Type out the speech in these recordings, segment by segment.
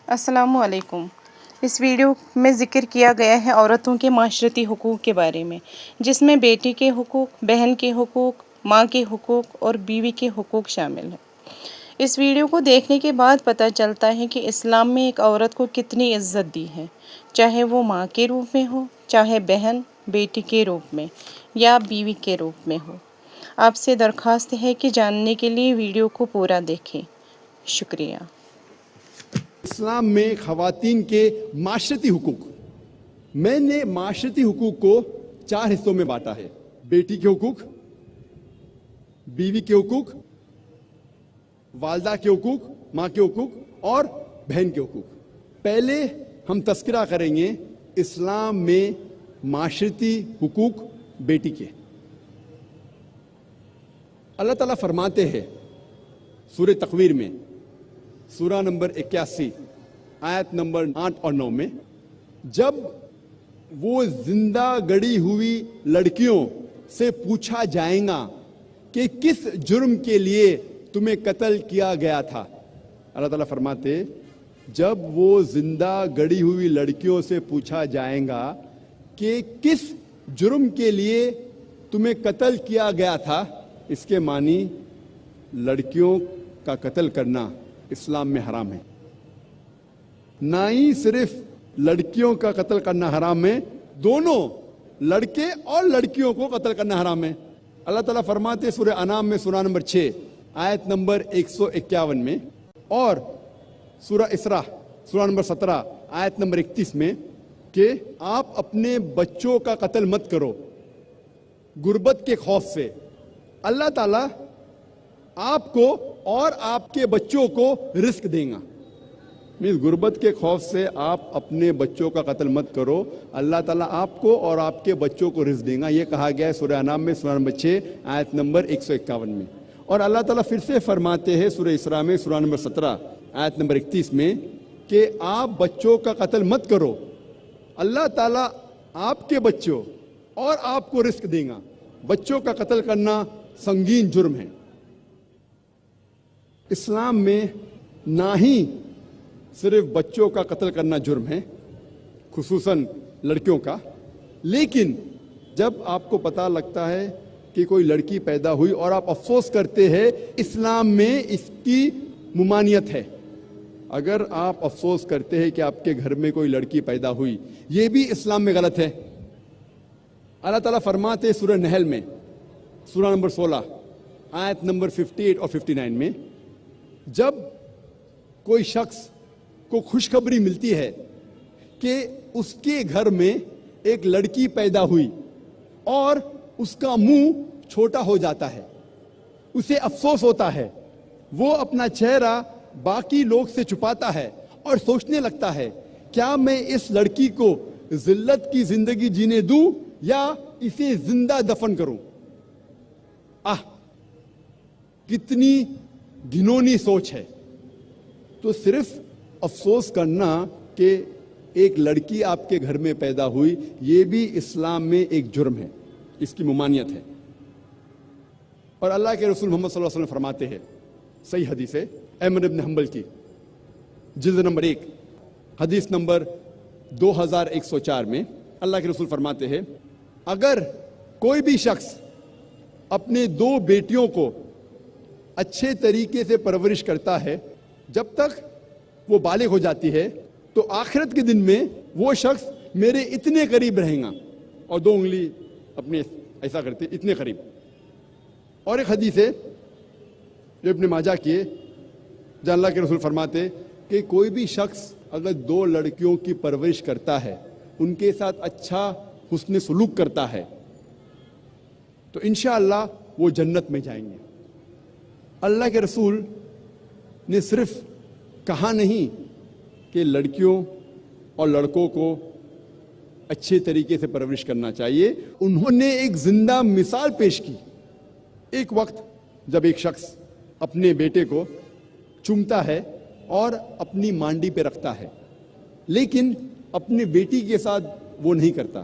السلام علیکم۔ اس ویڈیو میں ذکر کیا گیا ہے عورتوں کے معاشرتی حقوق کے بارے میں، جس میں بیٹی کے حقوق، بہن کے حقوق، ماں کے حقوق اور بیوی کے حقوق شامل ہیں۔ اس ویڈیو کو دیکھنے کے بعد پتہ چلتا ہے کہ اسلام میں ایک عورت کو کتنی عزت دی ہے، چاہے وہ ماں کے روپ میں ہو، چاہے بہن، بیٹی کے روپ میں یا بیوی کے روپ میں ہو۔ آپ سے درخواست ہے کہ جاننے کے لیے ویڈیو کو پورا دیکھیں۔ شکریہ۔ اسلام میں خواتین کے معاشرتی حقوق، میں نے معاشرتی حقوق کو 4 حصوں میں بانٹا ہے: بیٹی کے حقوق، بیوی کے حقوق، والدہ کے حقوق، ماں کے حقوق اور بہن کے حقوق۔ پہلے ہم تذکرہ کریں گے اسلام میں معاشرتی حقوق بیٹی کے۔ اللہ تعالیٰ فرماتے ہیں سورہ تکویر میں، سورہ نمبر 81 آیت نمبر 8 اور 9 میں، جب وہ زندہ گڑی ہوئی لڑکیوں سے پوچھا جائے گا کہ کس جرم کے لیے تمہیں قتل کیا گیا تھا، اللہ تعالیٰ فرماتے جب وہ زندہ گڑی ہوئی لڑکیوں سے پوچھا جائے گا کہ کس جرم کے لیے تمہیں قتل کیا گیا تھا، اس کے معنی لڑکیوں کا قتل کرنا اسلام میں حرام ہے۔ نہ ہی صرف لڑکیوں کا قتل کرنا حرام ہے، دونوں لڑکے اور لڑکیوں کو قتل کرنا حرام ہے۔ اللہ تعالیٰ فرماتے سورہ انعام میں سورہ نمبر 6 آیت نمبر 151 میں، اور سورہ اسراء سورہ نمبر 17 آیت نمبر 31 میں کہ آپ اپنے بچوں کا قتل مت کرو غربت کے خوف سے، اللہ تعالیٰ آپ کو اور آپ کے بچوں کو رزق دیں گا۔ غربت کے خوف سے آپ اپنے بچوں کا قتل مت کرو، اللہ تعالیٰ آپ کو اور آپ کے بچوں کو رزق دیں گا، یہ کہا گیا ہے سورہ انعام میں سورہ نمبر 6 آیت نمبر 151 میں۔ اور اللہ تعالیٰ پھر سے فرماتے ہیں سورہ اسراء میں سورہ نمبر 17 آیت نمبر 31 میں کہ آپ بچوں کا قتل مت کرو، اللہ تعالیٰ آپ کے بچوں اور آپ کو رزق دیں گا۔ بچوں کا قتل کرنا سنگین جرم ہے۔ اسلام میں نہ ہی صرف بچوں کا قتل کرنا جرم ہے، خصوصاً لڑکیوں کا، لیکن جب آپ کو پتہ لگتا ہے کہ کوئی لڑکی پیدا ہوئی اور آپ افسوس کرتے ہیں، اسلام میں اس کی ممانعت ہے۔ اگر آپ افسوس کرتے ہیں کہ آپ کے گھر میں کوئی لڑکی پیدا ہوئی، یہ بھی اسلام میں غلط ہے۔ اللہ تعالیٰ فرماتے سورہ نحل میں سورہ نمبر 16 آیت نمبر 58 اور 59 میں، جب کوئی شخص کو خوشخبری ملتی ہے کہ اس کے گھر میں ایک لڑکی پیدا ہوئی اور اس کا منہ چھوٹا ہو جاتا ہے، اسے افسوس ہوتا ہے، وہ اپنا چہرہ باقی لوگ سے چھپاتا ہے اور سوچنے لگتا ہے کیا میں اس لڑکی کو ذلت کی زندگی جینے دوں یا اسے زندہ دفن کروں۔ کتنی گھنونی سوچ ہے۔ تو صرف افسوس کرنا کہ ایک لڑکی آپ کے گھر میں پیدا ہوئی، یہ بھی اسلام میں ایک جرم ہے، اس کی ممانعت ہے۔ اور اللہ کے رسول محمد صلی اللہ علیہ وسلم فرماتے ہیں، صحیح حدیث ہے احمد بن حنبل کی، جلد نمبر 1 حدیث نمبر 2104 میں، اللہ کے رسول فرماتے ہیں اگر کوئی بھی شخص اپنے 2 بیٹیوں کو اچھے طریقے سے پرورش کرتا ہے جب تک وہ بالغ ہو جاتی ہے، تو آخرت کے دن میں وہ شخص میرے اتنے قریب رہیں گا، اور 2 انگلی اپنے ایسا کرتے اتنے قریب۔ اور ایک حدیث ہے جو ابن ماجہ کی ہے، جہاں اللہ کے رسول فرماتے کہ کوئی بھی شخص اگر 2 لڑکیوں کی پرورش کرتا ہے، ان کے ساتھ اچھا حسن سلوک کرتا ہے، تو انشاءاللہ وہ جنت میں جائیں گے۔ اللہ کے رسول نے صرف کہا نہیں کہ لڑکیوں اور لڑکوں کو اچھے طریقے سے پرورش کرنا چاہیے، انہوں نے ایک زندہ مثال پیش کی۔ ایک وقت جب ایک شخص اپنے بیٹے کو چومتا ہے اور اپنی مانڈی پہ رکھتا ہے، لیکن اپنی بیٹی کے ساتھ وہ نہیں کرتا،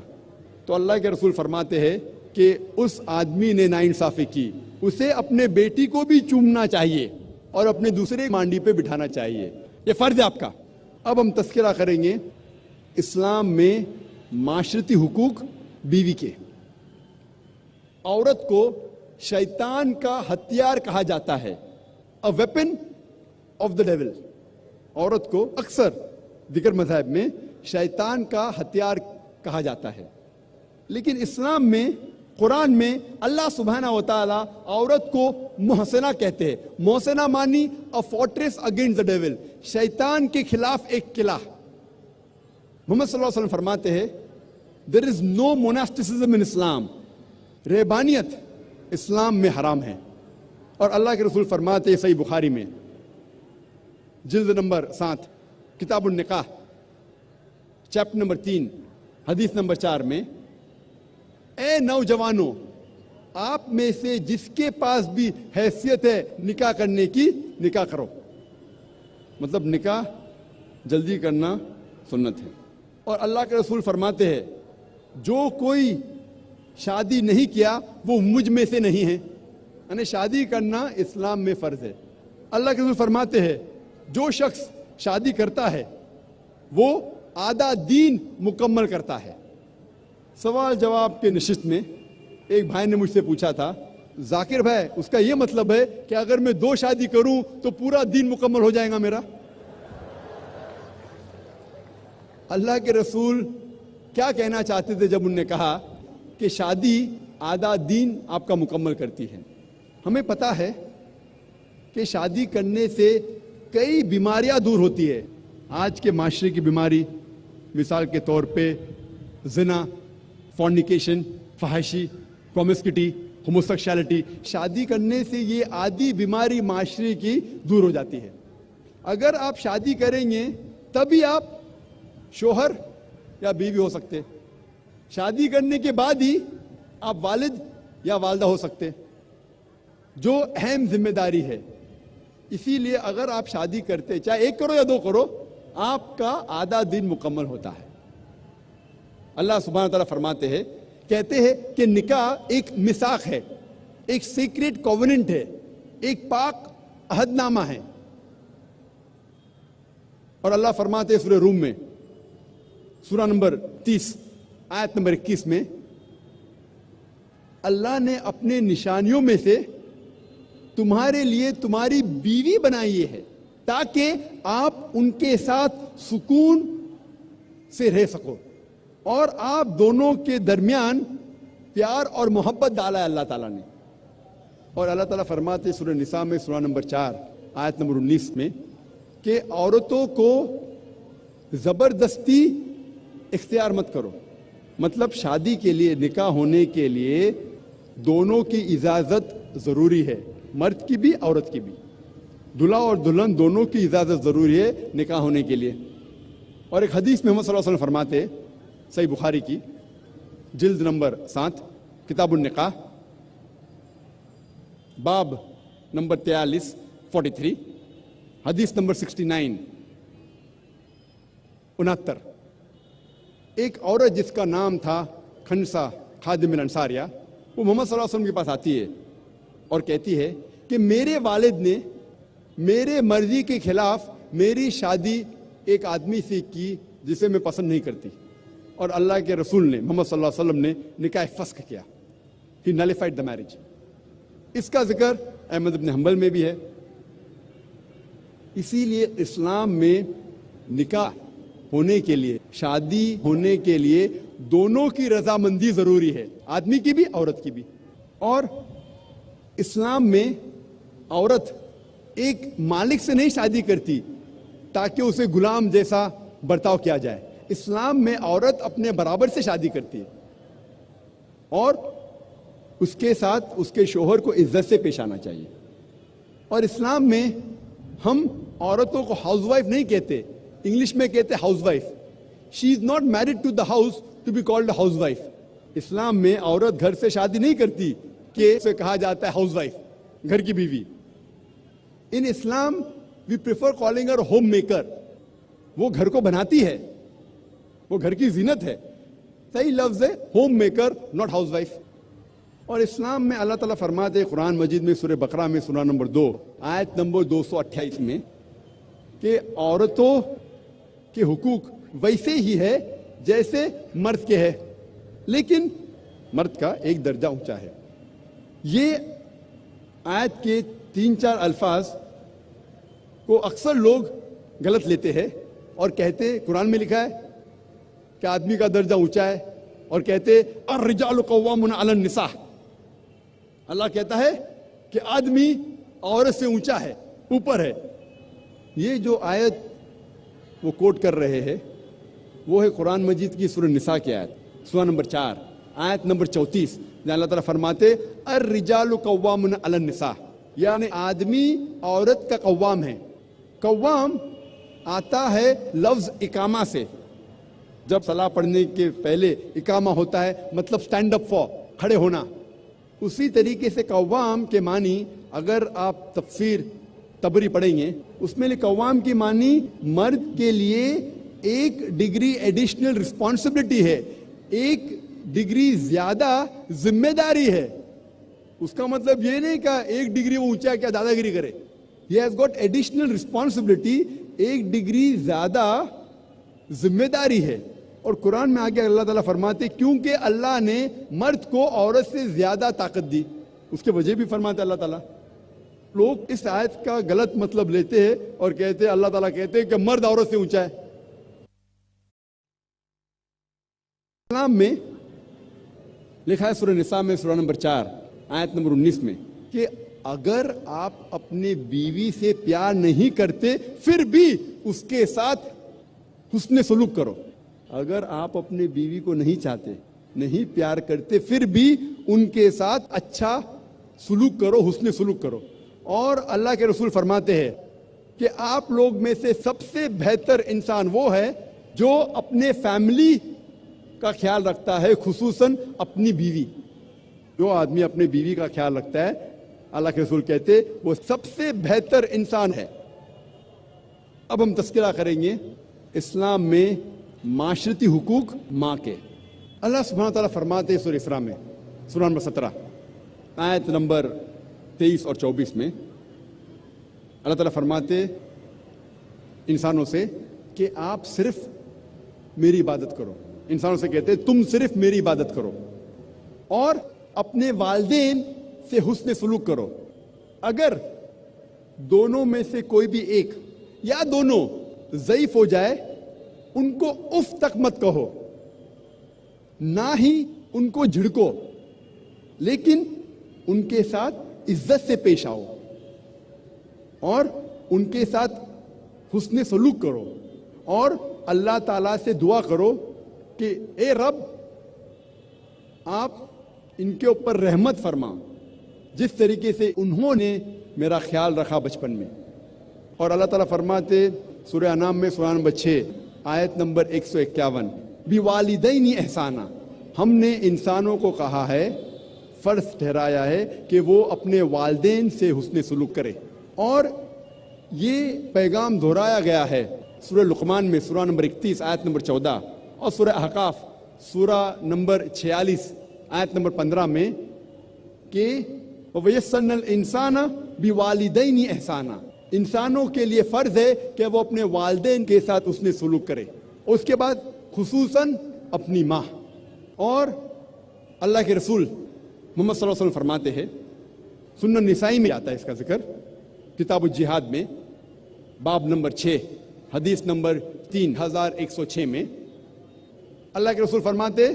تو اللہ کے رسول فرماتے ہیں کہ اس آدمی نے ناانصافی کی، اسے اپنے بیٹی کو بھی چومنا چاہیے اور اپنے دوسرے مانڈی پہ بٹھانا چاہیے، یہ فرض ہے آپ کا۔ اب ہم تذکرہ کریں گے اسلام میں معاشرتی حقوق بیوی کے. عورت کو شیطان کا ہتھیار کہا جاتا ہے, a weapon of the devil. عورت کو اکثر دیگر مذاہب میں شیطان کا ہتھیار کہا جاتا ہے, لیکن اسلام میں قرآن میں اللہ سبحانہ و تعالیٰ عورت کو محسنہ کہتے ہیں. محسنہ مانی a fortress against the devil, شیطان کے خلاف ایک قلعہ. محمد صلی اللہ علیہ وسلم فرماتے ہیں there is no monasticism in Islam. رہبانیت اسلام میں حرام ہے. اور اللہ کے رسول فرماتے ہیں صحیح بخاری میں جلد نمبر 7 کتاب النکاح چیپٹر نمبر 3 حدیث نمبر 4 میں, اے نوجوانوں, آپ میں سے جس کے پاس بھی حیثیت ہے نکاح کرنے کی نکاح کرو. مطلب نکاح جلدی کرنا سنت ہے. اور اللہ کے رسول فرماتے ہیں جو کوئی شادی نہیں کیا وہ مجھ میں سے نہیں ہے. یعنی شادی کرنا اسلام میں فرض ہے. اللہ کے رسول فرماتے ہیں جو شخص شادی کرتا ہے وہ آدھا دین مکمل کرتا ہے. سوال جواب کے نشست میں ایک بھائی نے مجھ سے پوچھا تھا, ذاکر بھائی اس کا یہ مطلب ہے کہ اگر میں 2 شادی کروں تو پورا دین مکمل ہو جائے گا میرا؟ اللہ کے رسول کیا کہنا چاہتے تھے جب انہوں نے کہا کہ شادی آدھا دین آپ کا مکمل کرتی ہے؟ ہمیں پتہ ہے کہ شادی کرنے سے کئی بیماریاں دور ہوتی ہے. آج کے معاشرے کی بیماری مثال کے طور پہ زنا, فورنیکیشن, فحاشی, پرومسکیوٹی, ہوموسیکشوالٹی, شادی کرنے سے یہ آدھی بیماری معاشرے کی دور ہو جاتی ہے. اگر آپ شادی کریں گے تبھی آپ شوہر یا بیوی ہو سکتے. شادی کرنے کے بعد ہی آپ والد یا والدہ ہو سکتے, جو اہم ذمہ داری ہے. اسی لیے اگر آپ شادی کرتے, چاہے 1 کرو یا 2 کرو, آپ کا آدھا دن مکمل ہوتا ہے. اللہ سبحانہ تعالیٰ فرماتے ہیں, کہتے ہیں کہ نکاح ایک میثاق ہے, ایک سیکریٹ کووننٹ ہے, ایک پاک عہد نامہ ہے. اور اللہ فرماتے ہیں سورہ روم میں سورہ نمبر 30 آیت نمبر 21 میں, اللہ نے اپنے نشانیوں میں سے تمہارے لیے تمہاری بیوی بنائی ہے تاکہ آپ ان کے ساتھ سکون سے رہ سکو, اور آپ دونوں کے درمیان پیار اور محبت ڈالا ہے اللہ تعالیٰ نے. اور اللہ تعالیٰ فرماتے سورہ نساء میں سورہ نمبر 4 آیت نمبر 19 میں کہ عورتوں کو زبردستی اختیار مت کرو. مطلب شادی کے لیے, نکاح ہونے کے لیے دونوں کی اجازت ضروری ہے, مرد کی بھی عورت کی بھی. دلہا اور دلہن دونوں کی اجازت ضروری ہے نکاح ہونے کے لیے. اور ایک حدیث میں محمد صلی اللہ علیہ وسلم فرماتے, صحیح بخاری کی جلد نمبر 7 کتاب النکاح باب نمبر 43 حدیث نمبر 69 69, ایک عورت جس کا نام تھا خنسا خادم الانصاریہ, وہ محمد صلی اللہ علیہ وسلم کے پاس آتی ہے اور کہتی ہے کہ میرے والد نے میرے مرضی کے خلاف میری شادی ایک آدمی سے کی جسے میں پسند نہیں کرتی, اور اللہ کے رسول نے محمد صلی اللہ علیہ وسلم نے نکاح فسخ کیا. He nullified the marriage. اس کا ذکر احمد بن حنبل میں بھی ہے. اسی لیے اسلام میں نکاح ہونے کے لیے, شادی ہونے کے لیے دونوں کی رضامندی ضروری ہے, آدمی کی بھی عورت کی بھی. اور اسلام میں عورت ایک مالک سے نہیں شادی کرتی تاکہ اسے غلام جیسا برتاؤ کیا جائے. اسلام میں عورت اپنے برابر سے شادی کرتی ہے اور اس کے ساتھ اس کے شوہر کو عزت سے پیش آنا چاہیے. اور اسلام میں ہم عورتوں کو ہاؤس وائف نہیں کہتے, انگلش میں کہتے house wife. She is not married to the house to be called house wife. اسلام میں عورت گھر سے شادی نہیں کرتی کہ اسے کہا جاتا ہے ہاؤس وائف, گھر کی بیوی. In Islam we prefer calling her home maker. وہ گھر کو بناتی ہے, وہ گھر کی زینت ہے. صحیح لفظ ہے home maker, not house wife. اور اسلام میں اللہ تعالیٰ فرماتے قرآن مجید میں سورہ بقرہ میں سورہ نمبر 2 آیت نمبر 228 میں کہ عورتوں کے حقوق ویسے ہی ہے جیسے مرد کے ہے، لیکن مرد کا ایک درجہ اونچا ہے۔ یہ آیت کے 3-4 الفاظ کو اکثر لوگ غلط لیتے ہیں اور کہتے قرآن میں لکھا ہے کہ آدمی کا درجہ اونچا ہے، اور کہتے الرجال قوامون علی النساء، اللہ کہتا ہے کہ آدمی عورت سے اونچا ہے، اوپر ہے۔ یہ جو آیت وہ کوٹ کر رہے ہیں وہ ہے قرآن مجید کی سورہ نساء کی آیت، سورہ نمبر 4 آیت نمبر 34، جہاں اللہ تعالیٰ فرماتے الرجال قوامون علی النساء، یعنی آدمی عورت کا قوام ہے۔ قوام آتا ہے لفظ اقامہ سے، جب صلاح پڑھنے کے پہلے اقامہ ہوتا ہے مطلب سٹینڈ اپ فار، کھڑے ہونا۔ اسی طریقے سے قوام کے معنی اگر آپ تفسیر تبری پڑھیں گے اس میں قوام کی معنی مرد کے لیے ایک ڈگری ایڈیشنل رسپانسبلٹی ہے، ایک ڈگری زیادہ ذمہ داری ہے۔ اس کا مطلب یہ نہیں کہ ایک ڈگری وہ اونچا کیا دادا گیری کرے، he has got additional responsibility, ایک ڈگری زیادہ ذمہ داری ہے۔ اور قرآن میں آگے اللہ تعالیٰ فرماتے کیونکہ اللہ نے مرد کو عورت سے زیادہ طاقت دی، اس کے وجہ بھی فرماتے اللہ تعالیٰ۔ لوگ اس آیت کا غلط مطلب لیتے ہیں اور کہتے ہیں اللہ تعالیٰ کہتے ہیں کہ مرد عورت سے اونچا ہے۔ اسلام میں لکھا ہے سورہ نساء میں سورہ نمبر 4 آیت نمبر 19 میں کہ اگر آپ اپنے بیوی سے پیار نہیں کرتے پھر بھی اس کے ساتھ حسن سلوک کرو۔ اگر آپ اپنے بیوی کو نہیں چاہتے، نہیں پیار کرتے، پھر بھی ان کے ساتھ اچھا سلوک کرو، حسن سلوک کرو۔ اور اللہ کے رسول فرماتے ہیں کہ آپ لوگ میں سے سب سے بہتر انسان وہ ہے جو اپنے فیملی کا خیال رکھتا ہے، خصوصاً اپنی بیوی۔ جو آدمی اپنے بیوی کا خیال رکھتا ہے، اللہ کے رسول کہتے وہ سب سے بہتر انسان ہے۔ اب ہم تذکرہ کریں گے اسلام میں معاشرتی حقوق ماں کے۔ اللہ سبحانہ تعالیٰ فرماتے ہیں سورہ اسراء میں سورہ نمبر 17 آیت نمبر 23 اور 24 میں اللہ تعالیٰ فرماتے انسانوں سے کہ آپ صرف میری عبادت کرو۔ انسانوں سے کہتے تم صرف میری عبادت کرو اور اپنے والدین سے حسن سلوک کرو۔ اگر دونوں میں سے کوئی بھی ایک یا دونوں ضعیف ہو جائے ان کو اف تک مت کہو، نہ ہی ان کو جھڑکو، لیکن ان کے ساتھ عزت سے پیش آؤ اور ان کے ساتھ حسن سلوک کرو، اور اللہ تعالیٰ سے دعا کرو کہ اے رب آپ ان کے اوپر رحمت فرما جس طریقے سے انہوں نے میرا خیال رکھا بچپن میں۔ اور اللہ تعالیٰ فرماتے سورہ انعام میں سورہ نمبر 6 آیت نمبر 151 بِوَالِدَيْنِ احسانہ، ہم نے انسانوں کو کہا ہے، فرض ٹھہرایا ہے کہ وہ اپنے والدین سے حسن سلوک کرے۔ اور یہ پیغام دہرایا گیا ہے سورہ لقمان میں سورہ نمبر 31 آیت نمبر 14 اور سورہ احقاف سورہ نمبر 46 آیت نمبر 15 میں کہ وَيَسَّنَّ الْإِنسَانَ بِوَالِدَيْنِ احسانہ، انسانوں کے لیے فرض ہے کہ وہ اپنے والدین کے ساتھ حسن سلوک کرے، اور اس کے بعد خصوصاً اپنی ماں۔ اور اللہ کے رسول محمد صلی اللہ علیہ وسلم فرماتے ہیں، سنن نسائی میں آتا ہے اس کا ذکر، کتاب الجہاد میں باب نمبر 6 حدیث نمبر 3106 میں اللہ کے رسول فرماتے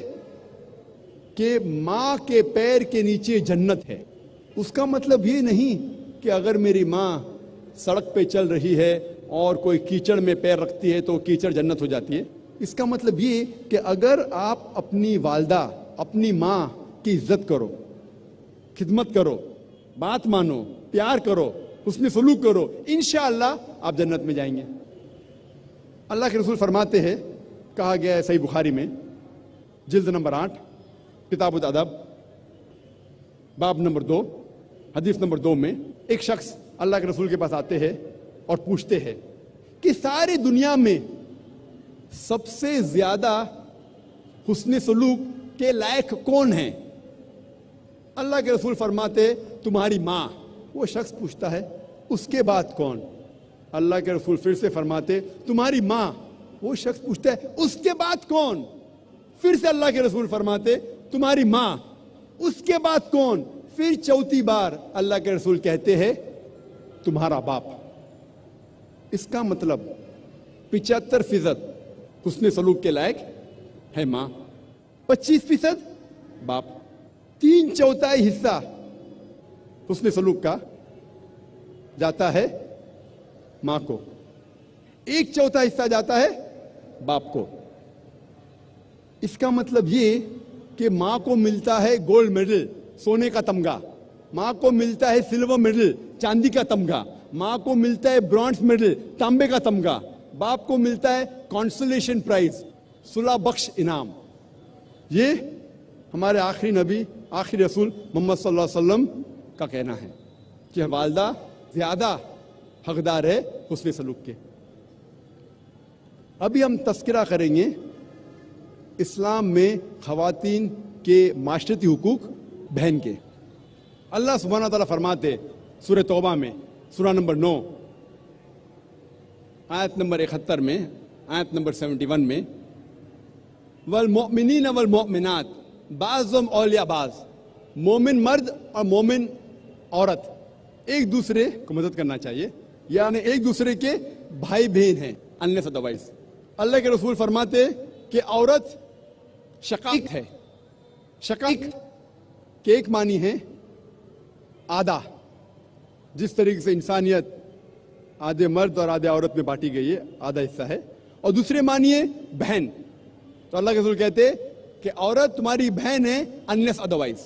کہ ماں کے پیر کے نیچے جنت ہے۔ اس کا مطلب یہ نہیں کہ اگر میری ماں سڑک پہ چل رہی ہے اور کوئی کیچڑ میں پیر رکھتی ہے تو کیچڑ جنت ہو جاتی ہے۔ اس کا مطلب یہ کہ اگر آپ اپنی والدہ، اپنی ماں کی عزت کرو، خدمت کرو، بات مانو، پیار کرو، حسن سلوک کرو، انشاءاللہ آپ جنت میں جائیں گے۔ اللہ کے رسول فرماتے ہیں، کہا گیا ہے صحیح بخاری میں جلد نمبر 8 کتاب الادب باب نمبر 2 حدیث نمبر 2 میں ایک شخص اللہ کے رسول کے پاس آتے ہیں اور پوچھتے ہیں کہ ساری دنیا میں سب سے زیادہ حسن سلوک کے لائق کون ہیں؟ اللہ کے رسول فرماتے تمہاری ماں۔ وہ شخص پوچھتا ہے اس کے بعد کون؟ اللہ کے رسول پھر سے فرماتے تمہاری ماں۔ وہ شخص پوچھتا ہے اس کے بعد کون؟ پھر سے اللہ کے رسول فرماتے تمہاری ماں. اس کے بعد کون؟ پھر چوتھی بار اللہ کے رسول کہتے ہیں تمہارا باپ. اس کا مطلب 75% حسن سلوک کے لائق ہے ماں، 25% باپ. 3/4 حصہ حسن سلوک کا جاتا ہے ماں کو، 1/4 حصہ جاتا ہے باپ کو. اس کا مطلب یہ کہ ماں کو ملتا ہے گولڈ میڈل، سونے کا تمغہ، ماں کو ملتا ہے سلور میڈل، چاندی کا تمغہ، ماں کو ملتا ہے برونز میڈل، تانبے کا تمغہ، باپ کو ملتا ہے کانسولیشن پرائز، صلح بخش انعام. یہ ہمارے آخری نبی، آخری رسول محمد صلی اللہ علیہ وسلم کا کہنا ہے کہ والدہ زیادہ حقدار ہے حسن سلوک کے. ابھی ہم تذکرہ کریں گے اسلام میں خواتین کے معاشرتی حقوق بہن کے. اللہ سبحانہ تعالیٰ فرماتے سورہ توبہ میں، سورہ نمبر 9 آیت نمبر 71 میں، آیت نمبر 71 میں، والمؤمنین والمؤمنات بعضهم اولیاء بعض، مومن مرد اور مومن عورت ایک دوسرے کو مدد کرنا چاہیے، یعنی ایک دوسرے کے بھائی بہن ہیں unless otherwise. اللہ کے رسول فرماتے کہ عورت شقیق ہے. شقیق کے ایک معنی ہے آدھا، جس طریقے سے انسانیت آدھے مرد اور آدھے عورت میں بانٹی گئی ہے، آدھا حصہ ہے. اور دوسرے معنی ہے بہن. تو اللہ کے رسول کہتے کہ عورت تمہاری بہن ہے unless otherwise.